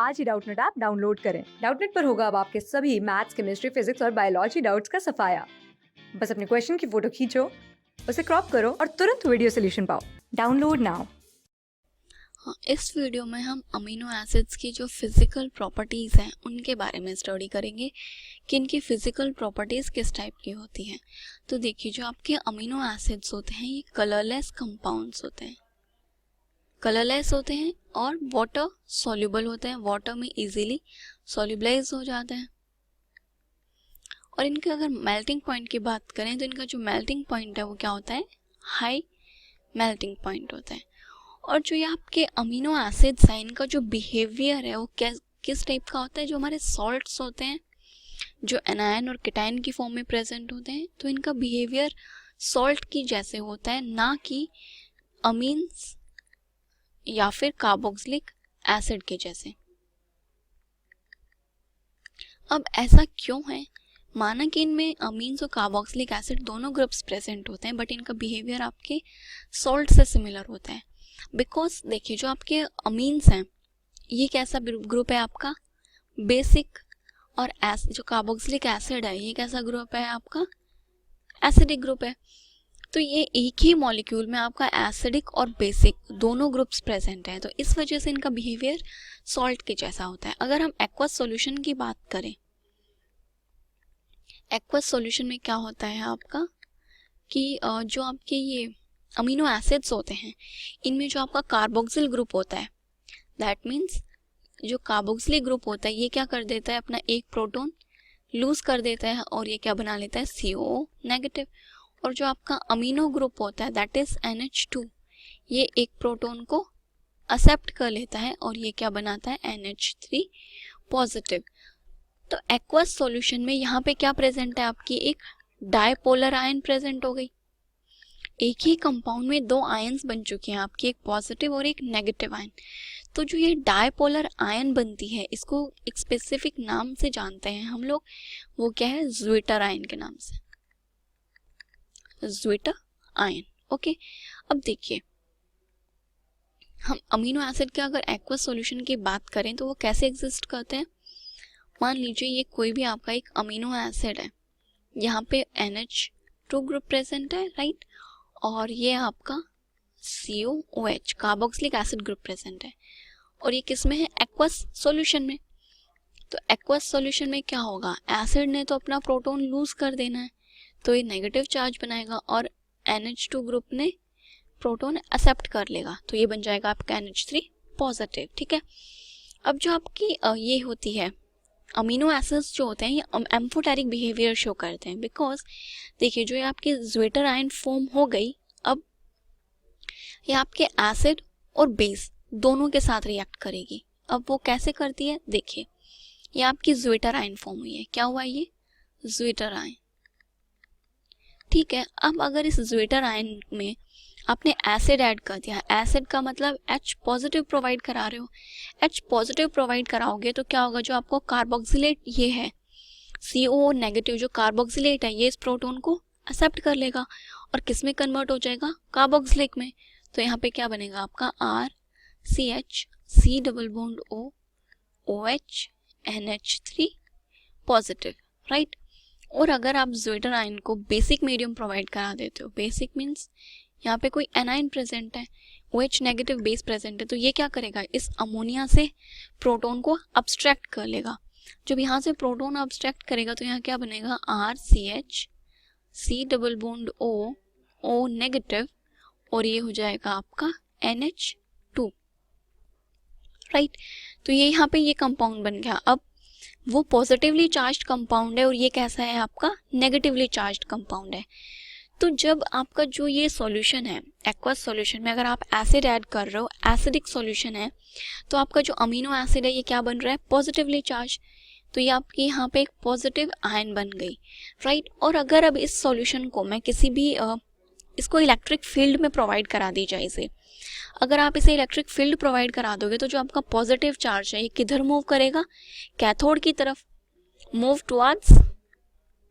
आज ही Doubtnut app download करें। Doubtnut पर होगा अब आपके सभी मैथ्स, केमिस्ट्री, फिजिक्स और बायोलॉजी डाउट्स का सफाया। बस अपने क्वेश्चन की फोटो खींचो, उसे क्रॉप करो और तुरंत वीडियो सोल्यूशन पाओ। Download now. हाँ, इस वीडियो में हम अमीनो एसिड्स की जो फिज़िकल प्रॉपर्टीज़ हैं उनके बारे में स्टडी करेंगे कि इनकी फ़िज़िकल प्रॉपर्टीज़ किस टाइप की होती हैं। तो देखिए, जो आपके अमीनो एसिड्स होते हैं ये कलरलेस कंपाउंड्स होते हैं, कलरलेस होते हैं और वाटर सॉल्युबल होते हैं, वाटर में इजीली सॉल्युबलाइज हो जाते हैं। और इनके अगर मेल्टिंग पॉइंट की बात करें तो इनका जो मेल्टिंग पॉइंट है वो क्या होता है, हाई मेल्टिंग पॉइंट होता है। और जो ये आपके अमीनो एसिड्स हैं इनका जो बिहेवियर है वो किस टाइप का होता है, जो हमारे सॉल्ट्स होते हैं जो एनायन और केटायन की फॉर्म में प्रेजेंट होते हैं तो इनका बिहेवियर सॉल्ट की जैसे होता है, ना कि अमीन्स या फिर कार्बोक्सिलिक एसिड के जैसे। अब ऐसा क्यों है? माना कि इनमें अमीन्स और कार्बोक्सिलिक एसिड दोनों ग्रुप्स प्रेजेंट होते हैं बट इनका बिहेवियर आपके सॉल्ट से सिमिलर होता है। बिकॉज देखिए, जो आपके अमीन्स हैं ये कैसा ग्रुप है आपका, बेसिक। और जो कार्बोक्सिलिक एसिड है ये कैसा ग्रुप है आपका, एसिडिक ग्रुप है। तो ये एक ही मॉलिक्यूल में आपका एसिडिक और बेसिक दोनों ग्रुप्स प्रेजेंट हैं, तो इस वजह से इनका बिहेवियर सॉल्ट के जैसा होता है। अगर हम एक्वस सॉल्यूशन की बात करें, एक्वस सॉल्यूशन में क्या होता है आपका कि जो आपके ये अमीनो एसिड्स होते हैं इनमें जो आपका कार्बोक्सिल ग्रुप होता है, दैट मीन्स जो कार्बोक्सिलिक ग्रुप होता है ये क्या कर देता है, अपना एक प्रोटॉन लूज कर देता है और ये क्या बना लेता है, CO नेगेटिव। और जो आपका अमीनो ग्रुप होता है दैट इज NH2, ये एक प्रोटॉन को एक्सेप्ट कर लेता है और ये क्या बनाता है, NH3 पॉजिटिव। तो एक्वस सॉल्यूशन में यहाँ पे क्या प्रेजेंट है, आपकी एक डायपोलर आयन प्रेजेंट हो गई। एक ही कंपाउंड में दो आयन्स बन चुके हैं आपकी, एक पॉजिटिव और एक नेगेटिव आयन। तो जो ये डायपोलर आयन बनती है इसको एक स्पेसिफिक नाम से जानते हैं हम लोग, वो क्या है, ज्विटर आयन के नाम से, ज्विटर आयन। ओके, अब देखिए हम अमीनो एसिड के अगर एक्वस सॉल्यूशन की बात करें तो वो कैसे एग्जिस्ट करते हैं। मान लीजिए ये कोई भी आपका एक अमीनो एसिड है, यहाँ पे NH2 ग्रुप प्रेजेंट है, राइट, और ये आपका COOH carboxylic acid group present है और ये किस में है, एक्वस सॉल्यूशन में। तो एक्वस सॉल्यूशन में क्या होगा, एसिड ने तो अपना प्रोटॉन लूज कर देना है तो ये नेगेटिव चार्ज बनाएगा और NH2 ग्रुप ने प्रोटॉन एक्सेप्ट कर लेगा तो ये बन जाएगा आपका NH3 पॉजिटिव। ठीक है, अब जो आपकी ये होती है अमीनो एसिड्स जो होते हैं ये एम्फोटेरिक बिहेवियर शो करते हैं। बिकॉज देखिए, जो ये आपकी ज्विटर आयन फॉर्म हो गई, अब ये आपके एसिड और बेस दोनों के साथ रिएक्ट करेगी। अब वो कैसे करती है, देखिए ये आपकी ज्विटर आयन फॉर्म हुई है, क्या हुआ, ये ज्विटर आयन। ठीक है, अब अगर इस ज्विटर आयन में आपने एसिड ऐड कर दिया, एसिड का मतलब H पॉजिटिव प्रोवाइड करा रहे हो, H पॉजिटिव प्रोवाइड कराओगे तो क्या होगा, जो आपको कार्बोक्सिलेट ये है CO नेगेटिव, जो कार्बोक्सिलेट है ये इस प्रोटॉन को एक्सेप्ट कर लेगा और किस में कन्वर्ट हो जाएगा, कार्बोक्सिलिक में। तो यहाँ पे क्या बनेगा आपका RCH C double bond O OH NH3 positive, right. और अगर आप ज्विटर आयन को बेसिक मीडियम प्रोवाइड करा देते हो, बेसिक मीन्स यहाँ पे कोई एनाइन प्रेजेंट है, OH नेगेटिव बेस प्रेजेंट है, तो ये क्या करेगा, इस अमोनिया से प्रोटॉन को अब्स्ट्रैक्ट कर लेगा। जब यहाँ से प्रोटॉन अब्स्ट्रैक्ट करेगा तो यहाँ क्या बनेगा, RCH C double bond O negative और ये हो जाएगा आपका NH2, राइट। तो ये यहाँ पे ये कंपाउंड बन गया। अब वो पॉजिटिवली चार्ज्ड कंपाउंड है और ये कैसा है आपका, नेगेटिवली चार्ज्ड कंपाउंड है। तो जब आपका जो ये सॉल्यूशन है एक्वस सॉल्यूशन में अगर आप एसिड ऐड कर रहे हो, एसिडिक सॉल्यूशन है, तो आपका जो अमीनो एसिड है ये क्या बन रहा है, पॉजिटिवली चार्ज। तो ये आपकी यहाँ पे एक पॉजिटिव आयन बन गई, राइट। और अगर अब इस सॉल्यूशन को मैं किसी भी इसको इलेक्ट्रिक फील्ड में प्रोवाइड करा दी जाए, इसे अगर आप इसे इलेक्ट्रिक फील्ड प्रोवाइड करा दोगे तो जो आपका पॉजिटिव चार्ज है ये किधर मूव करेगा, कैथोड की तरफ, move towards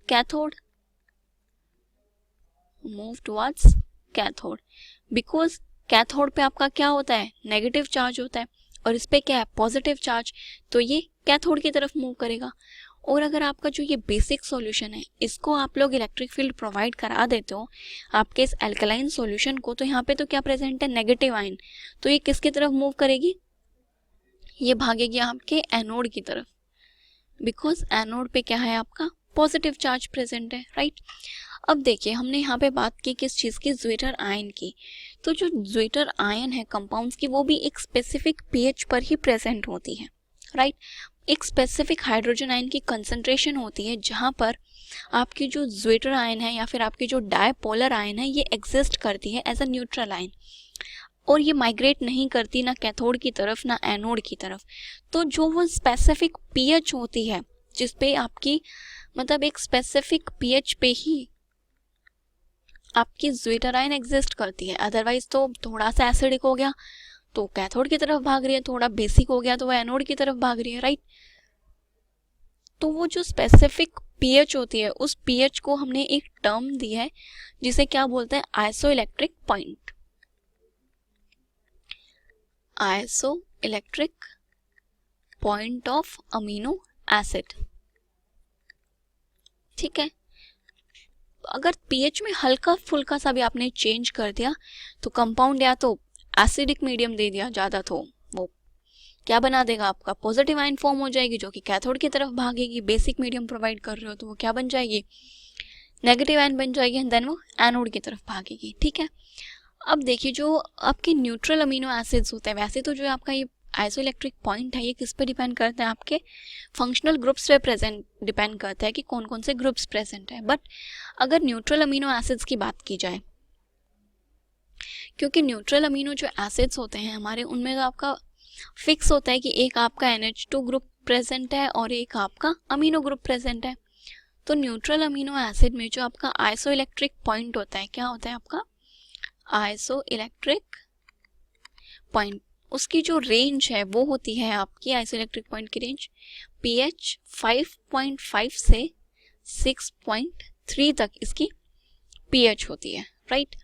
cathode, move towards cathode. Because cathode पे आपका क्या होता है, नेगेटिव चार्ज होता है और इस पे क्या है, पॉजिटिव चार्ज, तो ये कैथोड की तरफ मूव करेगा। और अगर आपका जो ये बेसिक सॉल्यूशन है इसको आप लोग इलेक्ट्रिक फील्ड प्रोवाइड करा देते हो आपके इस अल्कलाइन सॉल्यूशन को, तो यहाँ पे तो क्या प्रेजेंट है, नेगेटिव आयन, तो ये किसकी तरफ मूव करेगी, ये भागेगी आपके एनोड की तरफ, बिकॉज एनोड पे क्या है, आपका पॉजिटिव चार्ज प्रेजेंट है, राइट। अब देखिए हमने यहाँ पे बात की किस चीज़ की, ज्वेटर आयन की। तो जो ज्वेटर आयन है कंपाउंड्स की, वो भी एक स्पेसिफिक पीएच पर ही प्रेजेंट होती है, राइट। एक स्पेसिफिक हाइड्रोजन आयन की कंसंट्रेशन होती है जहाँ पर आपकी जो ज्वेटर आयन है या फिर आपकी जो डायपोलर आयन है ये एग्जिस्ट करती है एज अ न्यूट्रल आयन, और ये माइग्रेट नहीं करती ना कैथोड की तरफ ना एनोड की तरफ। तो जो वो स्पेसिफिक पीएच होती है जिस पे आपकी मतलब एक स्पेसिफिक पीएच पे ही आपकी ज्वेटर आयन एग्जिस्ट करती है, अदरवाइज तो थोड़ा सा एसिडिक हो गया तो कैथोड की तरफ भाग रही है, थोड़ा बेसिक हो गया तो वो एनोड की तरफ भाग रही है, राइट। तो वो जो स्पेसिफिक पीएच होती है उस पीएच को हमने एक टर्म दी है जिसे क्या बोलते हैं, isoelectric point. Isoelectric point of amino acid, ठीक है। अगर पीएच में हल्का फुल्का सा भी आपने चेंज कर दिया तो कंपाउंड या तो एसिडिक मीडियम दे दिया ज़्यादा तो वो क्या बना देगा, आपका पॉजिटिव आयन फॉर्म हो जाएगी जो कि कैथोड की तरफ भागेगी। बेसिक मीडियम प्रोवाइड कर रहे हो तो वो क्या बन जाएगी, नेगेटिव आयन बन जाएगी, एंड देन वो एनोड की तरफ भागेगी, ठीक है। अब देखिए जो आपके न्यूट्रल अमीनो एसिड्स होते हैं, वैसे तो जो आपका ये आइसोइलेक्ट्रिक पॉइंट है ये किस पे डिपेंड करते हैं, आपके फंक्शनल ग्रुप्स पे प्रेजेंट डिपेंड करता है कि कौन कौन से ग्रुप्स प्रेजेंट है। बट अगर न्यूट्रल अमीनो एसिड्स की बात की जाए, क्योंकि न्यूट्रल अमीनो जो एसिड्स होते हैं हमारे, उनमें तो आपका फिक्स होता है कि एक आपका NH2 ग्रुप प्रेजेंट है और एक आपका अमीनो ग्रुप प्रेजेंट है। तो न्यूट्रल अमीनो एसिड में जो आपका आइसोइलेक्ट्रिक पॉइंट होता है, क्या होता है आपका आइसोइलेक्ट्रिक पॉइंट, उसकी जो रेंज है वो होती है आपकी आइसोइलेक्ट्रिक पॉइंट की रेंज pH 5.5 से 6.3 तक इसकी pH होती है, राइट।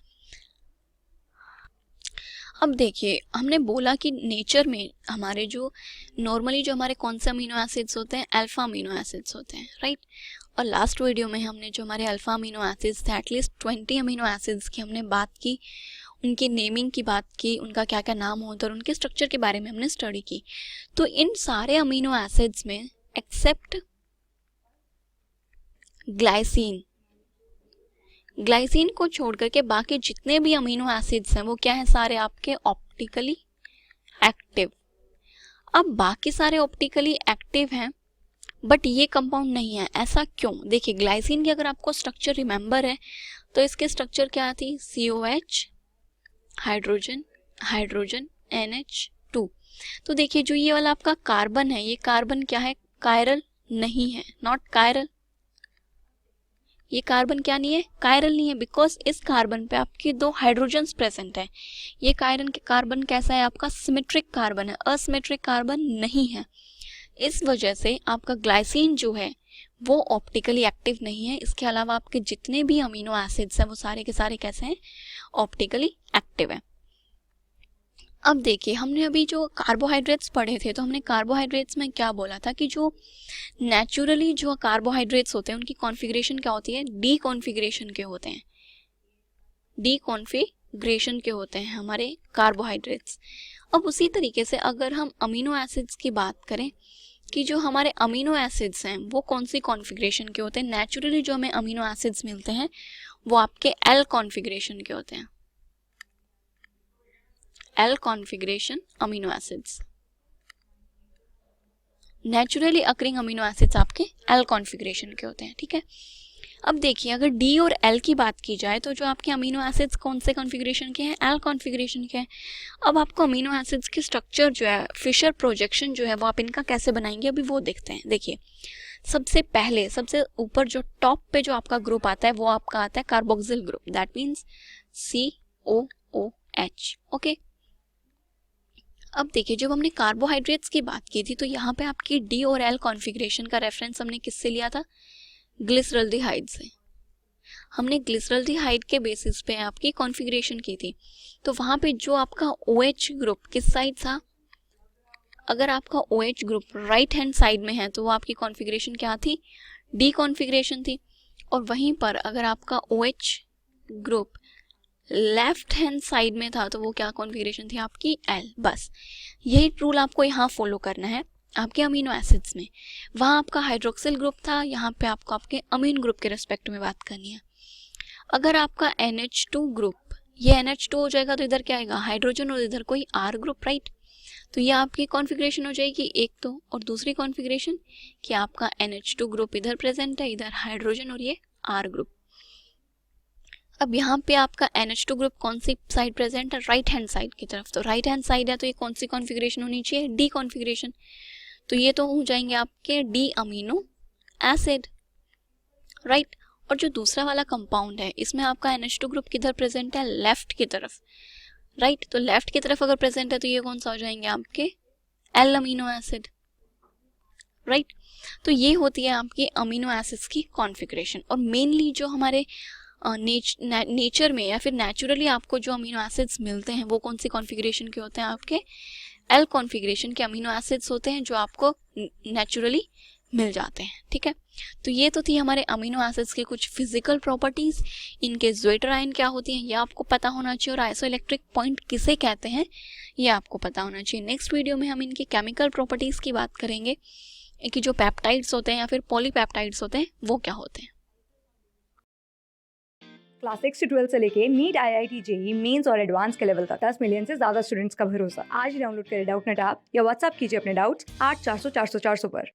अब देखिए हमने बोला कि नेचर में हमारे जो नॉर्मली जो हमारे कौन से अमीनो एसिड्स होते हैं, अल्फा अमीनो एसिड्स होते हैं, राइट। और लास्ट वीडियो में हमने जो हमारे अल्फा अमीनो एसिड्स थे, एटलीस्ट 20 अमीनो एसिड्स की हमने बात की, उनकी नेमिंग की बात की, उनका क्या क्या नाम होता है और उनके स्ट्रक्चर के बारे में हमने स्टडी की। तो इन सारे अमीनो एसिड्स में एक्सेप्ट ग्लाइसिन, ग्लाइसिन को छोड़ करके बाकी जितने भी अमीनो एसिड्स हैं वो क्या है, सारे आपके ऑप्टिकली एक्टिव। अब बाकी सारे ऑप्टिकली एक्टिव हैं बट ये कंपाउंड नहीं है, ऐसा क्यों? देखिए ग्लाइसिन की अगर आपको स्ट्रक्चर रिमेंबर है तो इसके स्ट्रक्चर क्या थी, COH हाइड्रोजन हाइड्रोजन NH2। तो देखिए जो ये वाला आपका कार्बन है, ये कार्बन क्या है, कायरल नहीं है, नॉट कायरल। ये कार्बन क्या नहीं है, कायरल नहीं है, बिकॉज इस कार्बन पे आपके दो हाइड्रोजन्स प्रेजेंट है। ये कार्बन कैसा है, आपका सिमेट्रिक कार्बन है, असिमेट्रिक कार्बन नहीं है। इस वजह से आपका ग्लाइसिन जो है वो ऑप्टिकली एक्टिव नहीं है। इसके अलावा आपके जितने भी अमीनो एसिड्स हैं वो सारे के सारे कैसे हैं, ऑप्टिकली एक्टिव है। अब देखिए हमने अभी जो कार्बोहाइड्रेट्स पढ़े थे तो हमने कार्बोहाइड्रेट्स में क्या बोला था कि जो नेचुरली जो कार्बोहाइड्रेट्स होते हैं उनकी कॉन्फ़िगरेशन क्या होती है, डी कॉन्फ़िगरेशन के होते हैं, डी कॉन्फ़िगरेशन के होते हैं हमारे कार्बोहाइड्रेट्स। अब उसी तरीके से अगर हम अमीनो एसिड्स की बात करें कि जो हमारे अमीनो एसिड्स हैं वो कौन सी कॉन्फ़िगरेशन के होते हैं, नेचुरली जो हमें अमीनो एसिड्स मिलते हैं वो आपके एल कॉन्फ़िगरेशन के होते हैं, L configuration amino acids. Naturally occurring amino acids आपके एल कॉन्फ़िगरेशन के होते हैं, ठीक है। अब देखिए अगर डी और एल की बात की जाए तो जो आपके अमीनो एसिड्स कौन से कॉन्फ़िगरेशन के हैं, एल कॉन्फ़िगरेशन के हैं। अब आपको अमीनो एसिड्स की स्ट्रक्चर जो है, फिशर प्रोजेक्शन जो है वो आप इनका कैसे बनाएंगे अभी वो देखते हैं। देखिए सबसे पहले सबसे ऊपर जो टॉप पे जो आपका ग्रुप आता है वो आपका आता है carboxyl group, that means COOH, okay. अब देखिए जब हमने कार्बोहाइड्रेट्स की बात की थी तो यहाँ पे आपकी डी और एल कॉन्फ़िगरेशन का रेफरेंस हमने किससे लिया था, ग्लिसरल्डिहाइड से। हमने ग्लिसरल्डिहाइड के बेसिस पे आपकी कॉन्फ़िगरेशन की थी। तो वहाँ पे जो आपका OH ग्रुप किस साइड था, अगर आपका OH group right hand side में है तो वो आपकी कॉन्फ़िगरेशन क्या थी, डी कॉन्फ़िगरेशन थी। और वहीं पर अगर आपका OH group left hand side में था तो वो क्या कॉन्फ़िगरेशन थी आपकी, L। बस यही रूल आपको यहाँ फॉलो करना है आपके अमीनो एसिड्स में। वहाँ आपका हाइड्रोक्सिल ग्रुप था, यहाँ पे आपको आपके अमीन ग्रुप के रिस्पेक्ट में बात करनी है। अगर आपका NH2 ग्रुप, ये NH2 हो जाएगा तो इधर क्या आएगा, हाइड्रोजन, और इधर कोई R ग्रुप, राइट। तो ये आपकी कॉन्फ़िगरेशन हो जाएगी एक तो, और दूसरी कॉन्फ़िगरेशन कि आपका NH2 ग्रुप इधर प्रेजेंट है, इधर हाइड्रोजन और ये R ग्रुप। अब यहाँ पे आपका NH2 ग्रुप कौन सी साइड प्रेजेंट है, राइट हैंड साइड की तरफ। तो राइट हैंड साइड है तो ये कौन सी कॉन्फ़िगरेशन होनी चाहिए, डी कॉन्फ़िगरेशन। तो ये तो हो जाएंगे आपके डी अमीनो एसिड, राइट। और जो दूसरा वाला कंपाउंड है इसमें आपका NH2 ग्रुप किधर प्रेजेंट है, लेफ्ट की तरफ, राइट। तो लेफ्ट की तरफ अगर प्रेजेंट है तो ये कौन सा हो जाएंगे आपके L अमीनो एसिड, राइट। तो ये होती है आपकी अमीनो एसिड्स की कॉन्फ़िगरेशन। और मेनली जो हमारे नेचर में या फिर नेचुरली आपको जो अमीनो एसिड्स मिलते हैं वो कौन सी कॉन्फ़िगरेशन के होते हैं, आपके L कॉन्फ़िगरेशन के अमीनो एसिड्स होते हैं जो आपको नेचुरली मिल जाते हैं, ठीक है। तो ये तो थी हमारे अमीनो एसिड्स के कुछ फिजिकल प्रॉपर्टीज। इनके ज्वेटर आयन क्या होती हैं ये आपको पता होना चाहिए, और आइसोइलेक्ट्रिक पॉइंट किसे कहते हैं ये आपको पता होना चाहिए। नेक्स्ट वीडियो में हम इनके केमिकल प्रॉपर्टीज की बात करेंगे कि जो पेप्टाइड्स होते हैं या फिर पॉलीपेप्टाइड्स होते हैं वो क्या होते हैं। क्लास 6 से 12 से लेके नीट, IIT, JEE मेंस और एडवांस के लेवल तक 10 मिलियन से ज्यादा स्टूडेंट्स का भरोसा। आज ही डाउनलोड करें डाउटनेट ऐप या व्हाट्सएप कीजिए अपने डाउट्स 8400 400 400 पर।